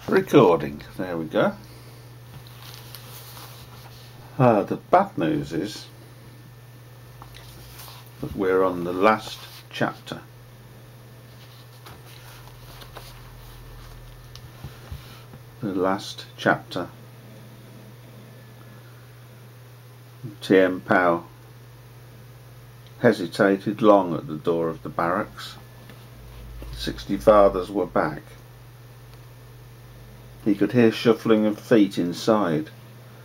Recording, there we go. The bad news is that we're on the last chapter. The last chapter. Tien Pao hesitated long at the door of the barracks. 60 fathers were back. He could hear shuffling of feet inside.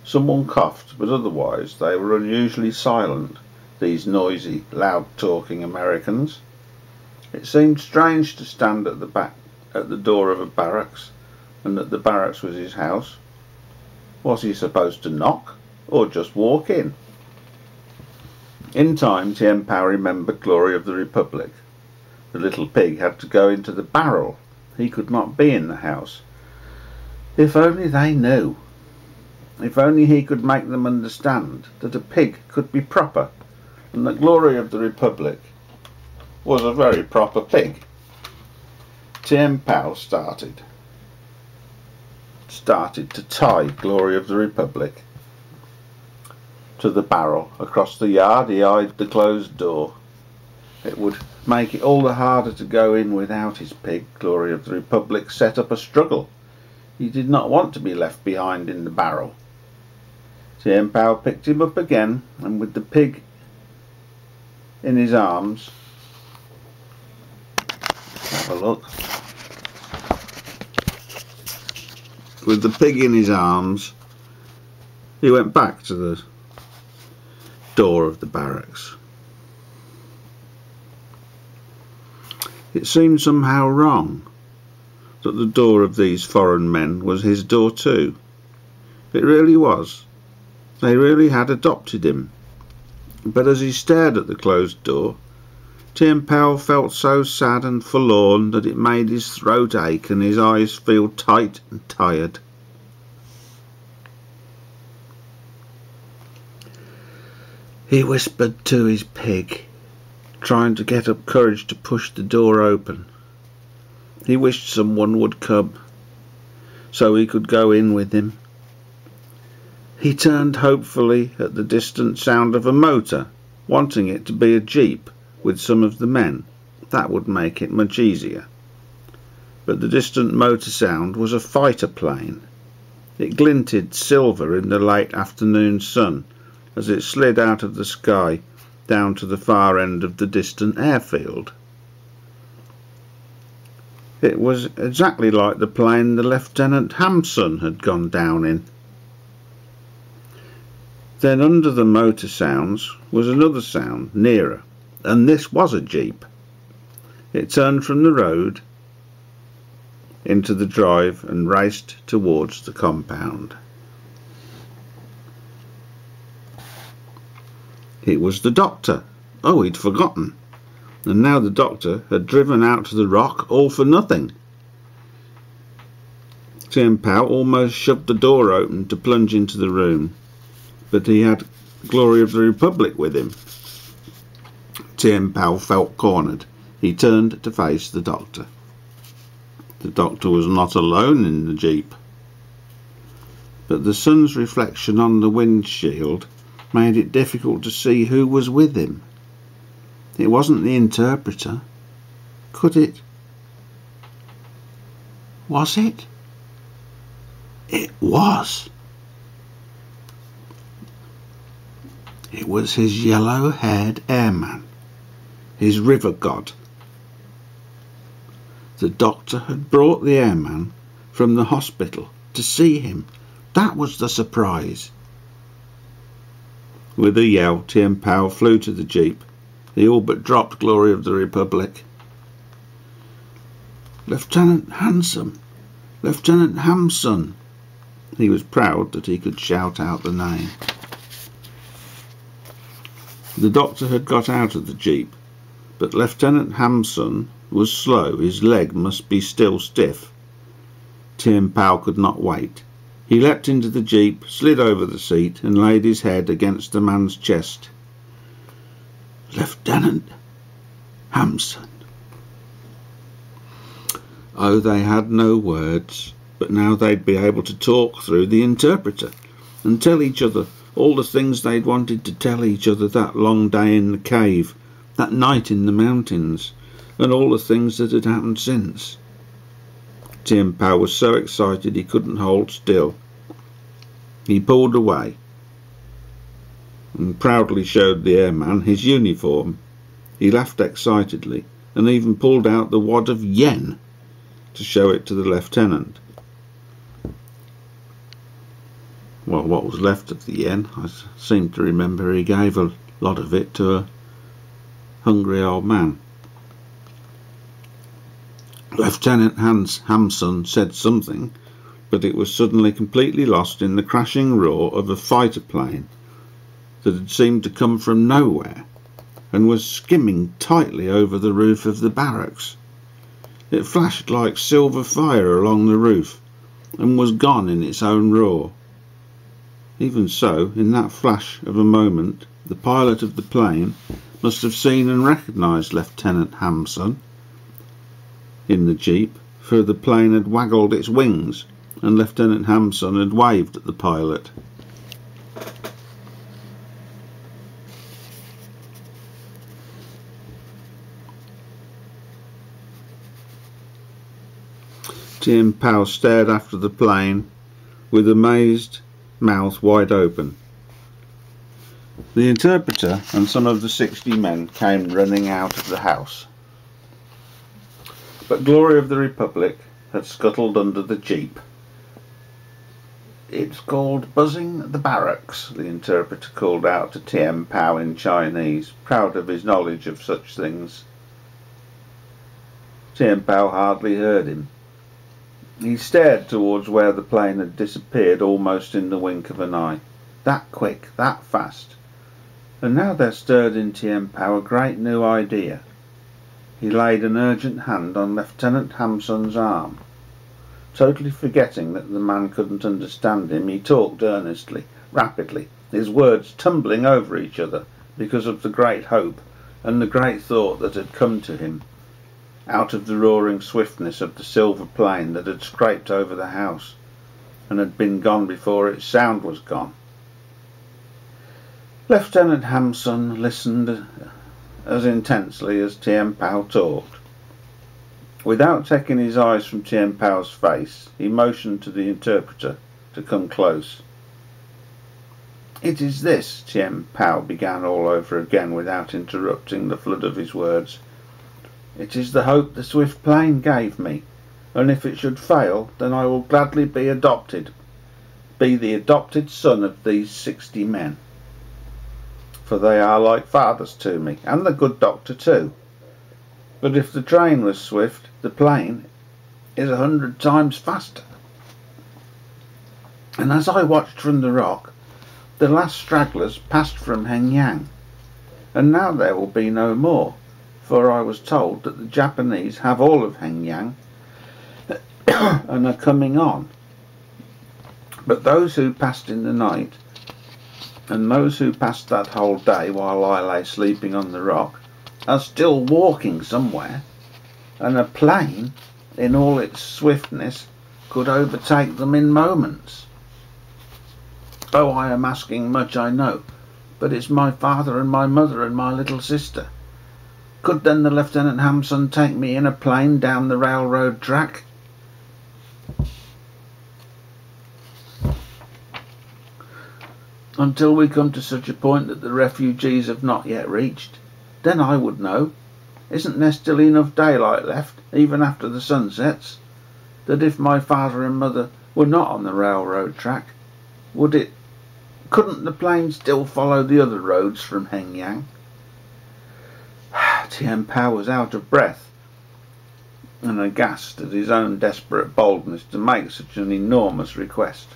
Someone coughed, but otherwise they were unusually silent, these noisy, loud-talking Americans. It seemed strange to stand at the door of a barracks, and that the barracks was his house. Was he supposed to knock, or just walk in? In time, Tien Pao remembered Glory of the Republic. The little pig had to go into the barrel. He could not be in the house. If only they knew. If only he could make them understand that a pig could be proper, and that Glory of the Republic was a very proper pig. Tien Pao started to tie Glory of the Republic to the barrel. Across the yard he eyed the closed door. It would make it all the harder to go in without his pig. Glory of the Republic set up a struggle. He did not want to be left behind in the barrel. Tien Pao picked him up again, and with the pig in his arms, have a look. With the pig in his arms, he went back to the door of the barracks. It seemed somehow wrong that the door of these foreign men was his door too. It really was. They really had adopted him. But as he stared at the closed door, Tien Pao felt so sad and forlorn that it made his throat ache and his eyes feel tight and tired. He whispered to his pig, trying to get up courage to push the door open. He wished someone would come, so he could go in with him. He turned hopefully at the distant sound of a motor, wanting it to be a jeep with some of the men. That would make it much easier. But the distant motor sound was a fighter plane. It glinted silver in the late afternoon sun as it slid out of the sky down to the far end of the distant airfield. It was exactly like the plane the Lieutenant Hamsun had gone down in. Then under the motor sounds was another sound, nearer, and this was a jeep. It turned from the road into the drive and raced towards the compound. It was the doctor. Oh, he'd forgotten. And now the doctor had driven out to the rock all for nothing. Tien Pao almost shoved the door open to plunge into the room, but he had Glory of the Republic with him. Tien Pao felt cornered. He turned to face the doctor. The doctor was not alone in the jeep, but the sun's reflection on the windshield made it difficult to see who was with him. It wasn't the interpreter. Could it? Was it? It was. It was his yellow-haired airman, his river god. The doctor had brought the airman from the hospital to see him. That was the surprise. With a yell, Tien Pao flew to the jeep. He all but dropped Glory of the Republic. Lieutenant Hamsun! Lieutenant Hamsun! He was proud that he could shout out the name. The doctor had got out of the jeep, but Lieutenant Hamsun was slow. His leg must be still stiff. Tien Pao could not wait. He leapt into the jeep, slid over the seat, and laid his head against the man's chest. Lieutenant Hamsun. Oh, they had no words. but now they'd be able to talk through the interpreter and tell each other all the things they'd wanted to tell each other that long day in the cave, that night in the mountains, and all the things that had happened since. Tien Pao was so excited he couldn't hold still. He pulled away and proudly showed the airman his uniform. He laughed excitedly and even pulled out the wad of yen to show it to the lieutenant. Well, what was left of the yen, I seem to remember he gave a lot of it to a hungry old man. Lieutenant Hans Hamsun said something, but it was suddenly completely lost in the crashing roar of a fighter plane that had seemed to come from nowhere and was skimming tightly over the roof of the barracks. It flashed like silver fire along the roof and was gone in its own roar. Even so, in that flash of a moment, the pilot of the plane must have seen and recognised Lieutenant Hamsun in the jeep, for the plane had waggled its wings and Lieutenant Hamsun had waved at the pilot. Tien Pao stared after the plane with amazed mouth wide open. The interpreter and some of the 60 men came running out of the house. But Glory of the Republic had scuttled under the jeep. "It's called buzzing the barracks," the interpreter called out to Tien Pao in Chinese, proud of his knowledge of such things. Tien Pao hardly heard him. He stared towards where the plane had disappeared almost in the wink of an eye. That quick, that fast. And now there stirred in Tien Pao a great new idea. He laid an urgent hand on Lieutenant Hamsun's arm. Totally forgetting that the man couldn't understand him, he talked earnestly, rapidly, his words tumbling over each other because of the great hope and the great thought that had come to him out of the roaring swiftness of the silver plane that had scraped over the house and had been gone before its sound was gone. Lieutenant Hamsun listened as intensely as Tien Pao talked. Without taking his eyes from Tien Pao's face, he motioned to the interpreter to come close. "It is this," Tien Pao began all over again without interrupting the flood of his words. "It is the hope the swift plane gave me, and if it should fail, then I will gladly be the adopted son of these 60 men. For they are like fathers to me, and the good doctor too. But if the train was swift, the plane is 100 times faster. And as I watched from the rock, the last stragglers passed from Hengyang, and now there will be no more, for I was told that the Japanese have all of Hengyang and are coming on. But those who passed in the night, and those who passed that whole day while I lay sleeping on the rock, are still walking somewhere, and a plane, in all its swiftness, could overtake them in moments. Oh, I am asking much, I know, but it's my father and my mother and my little sister. Could then the Lieutenant Hamsun take me in a plane down the railroad track?" "Until we come to such a point that the refugees have not yet reached. Then I would know. Isn't there still enough daylight left, even after the sun sets, that if my father and mother were not on the railroad track, couldn't the plane still follow the other roads from Hengyang?" Tien Pao was out of breath and aghast at his own desperate boldness to make such an enormous request.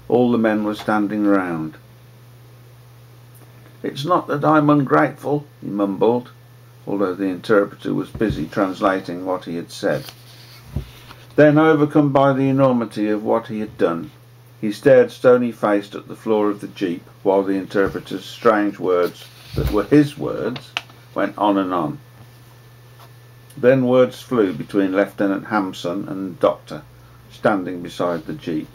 All the men were standing round. "It's not that I'm ungrateful," he mumbled, although the interpreter was busy translating what he had said. Then, overcome by the enormity of what he had done, he stared stony-faced at the floor of the jeep while the interpreter's strange words, that were his words, went on and on. Then words flew between Lieutenant Hamsun and the doctor, standing beside the jeep.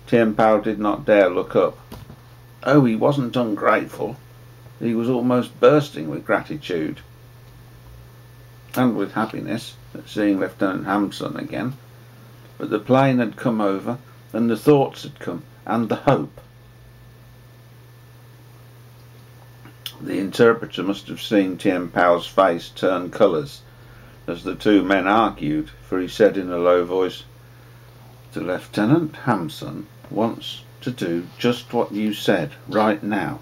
Tien Pao did not dare look up. Oh, he wasn't ungrateful. He was almost bursting with gratitude and with happiness at seeing Lieutenant Hamson again. But the plane had come over, and the thoughts had come, and the hope. The interpreter must have seen Tien Pao's face turn colours as the two men argued, for he said in a low voice, "The Lieutenant Hamson wants to do just what you said right now,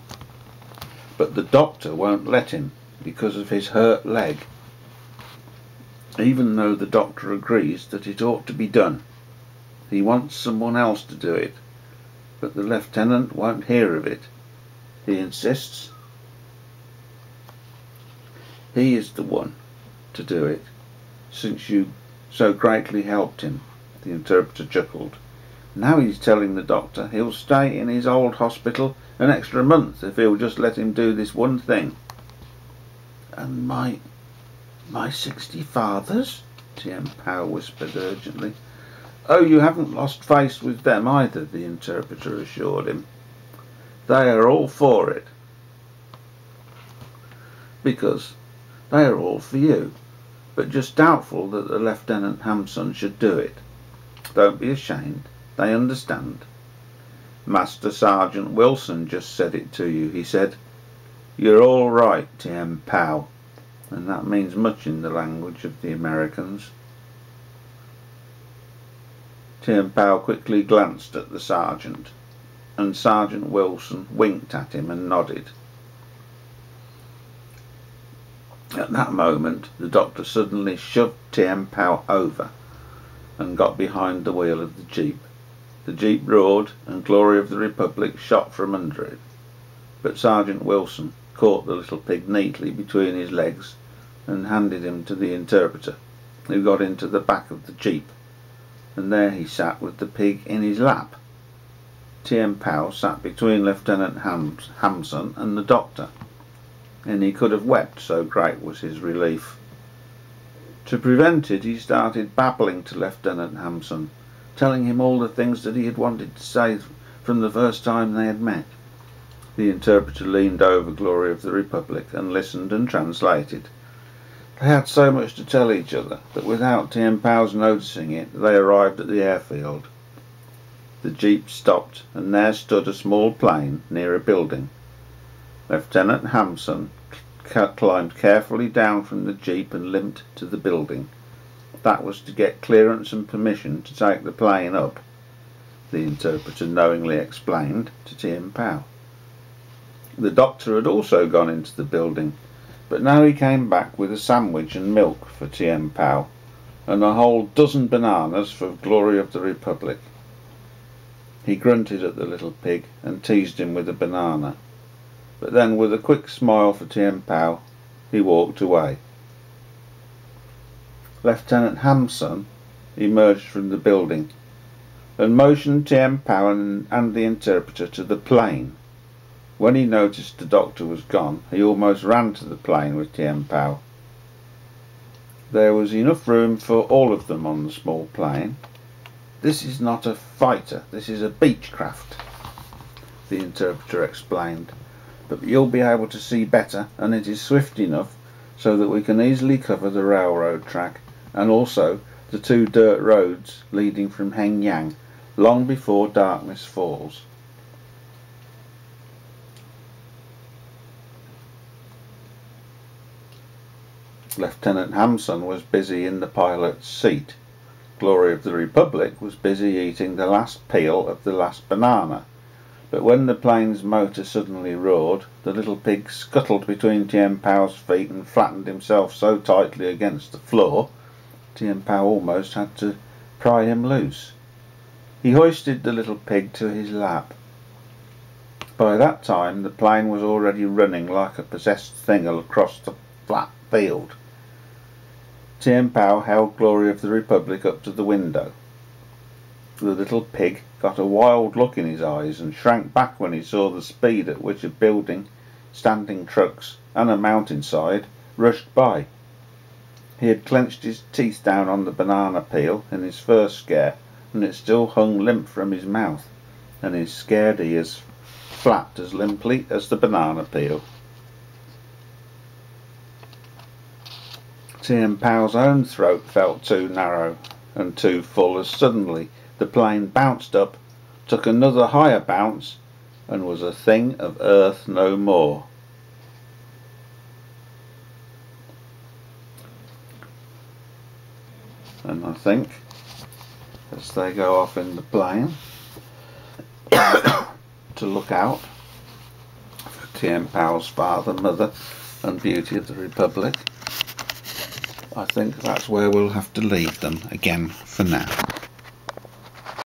but the doctor won't let him because of his hurt leg, even though the doctor agrees that it ought to be done. He wants someone else to do it, but the lieutenant won't hear of it. He insists he is the one to do it, since you so greatly helped him." The interpreter chuckled. "Now he's telling the doctor he'll stay in his old hospital an extra month if he'll just let him do this one thing." "And my 60 fathers?" Tien Pao whispered urgently. "Oh, you haven't lost face with them either," the interpreter assured him. "They are all for it, because they are all for you, but just doubtful that the Lieutenant Hamson should do it. Don't be ashamed, they understand. Master Sergeant Wilson just said it to you. He said, 'You're all right, Tien Pao,' and that means much in the language of the Americans." Tien Pao quickly glanced at the sergeant, and Sergeant Wilson winked at him and nodded. At that moment, the doctor suddenly shoved Tien Pao over and got behind the wheel of the jeep. The jeep roared, and Glory of the Republic shot from under it. But Sergeant Wilson caught the little pig neatly between his legs and handed him to the interpreter, who got into the back of the jeep, and there he sat with the pig in his lap. Tien Pao sat between Lieutenant Hamson and the doctor, and he could have wept, so great was his relief. To prevent it, he started babbling to Lieutenant Hamson, telling him all the things that he had wanted to say from the first time they had met. The interpreter leaned over Glory of the Republic and listened and translated. They had so much to tell each other that without Tien Pao's noticing it, they arrived at the airfield. The jeep stopped, and there stood a small plane near a building. Lieutenant Hamson climbed carefully down from the jeep and limped to the building. That was to get clearance and permission to take the plane up, the interpreter knowingly explained to Tien Pao. The doctor had also gone into the building, but now he came back with a sandwich and milk for Tien Pao, and a whole dozen bananas for Glory of the Republic. He grunted at the little pig and teased him with a banana, but then with a quick smile for Tien Pao, he walked away. Lieutenant Hamson emerged from the building and motioned Tien Pao and the interpreter to the plane. When he noticed the doctor was gone, he almost ran to the plane with Tien Pao. There was enough room for all of them on the small plane. "This is not a fighter, this is a Beechcraft," the interpreter explained, "but you'll be able to see better, and it is swift enough so that we can easily cover the railroad track and also the 2 dirt roads leading from Hengyang long before darkness falls." Lieutenant Hamson was busy in the pilot's seat. Glory of the Republic was busy eating the last peel of the last banana. But when the plane's motor suddenly roared, the little pig scuttled between Tien Pao's feet and flattened himself so tightly against the floor, Tien Pao almost had to pry him loose. He hoisted the little pig to his lap. By that time the plane was already running like a possessed thing across the flat field. Tien Pao held Glory of the Republic up to the window. The little pig got a wild look in his eyes and shrank back when he saw the speed at which a building, standing trucks and a mountainside rushed by. He had clenched his teeth down on the banana peel in his first scare, and it still hung limp from his mouth, and his scared ears flapped as limply as the banana peel. Tien Pow's own throat felt too narrow and too full as suddenly the plane bounced up, took another higher bounce, and was a thing of earth no more. And I think, as they go off in the plane, to look out for Tien Pow's father, mother, and Beauty of the Republic, I think that's where we'll have to leave them again for now.